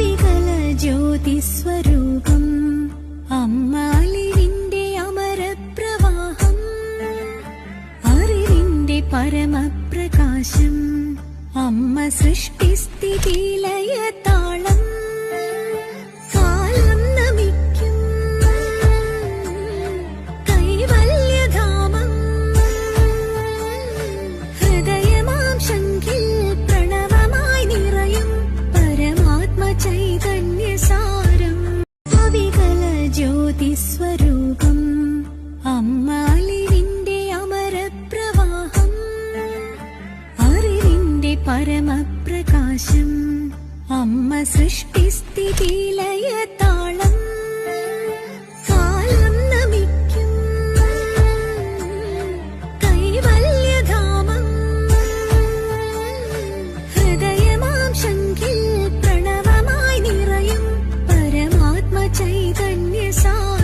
അവികല ജ്യോതിസ്വരൂപം അമ്മാലിവിന്റെ അമരപ്രവാഹം അറിവിന്റെ പരമപ്രകാശം അമ്മ സൃഷ്ടിസ്ഥിതിലയ താളം കാലം നമിക്കും കൈവല്യധാമം ഹൃദയമാം ശംഖിൽ പ്രണവമായി നിറയും പരമാത്മ ചൈതന്യസാരം അവികല ജ്യോതിസ്വരൂപം അമ്മാലിവിന്റെ അമരപ്രവാഹം അറിവിന്റെ പരമപ്രകാശം അമ്മ സൃഷ്ടിസ്ഥിതിലയ താളം കാലം നമിക്കും കൈവല്യധാമം ഹൃദയമാം ശംഖിൽ പ്രണവമായി നിറയും പരമാത്മ ചൈതന്യസാരം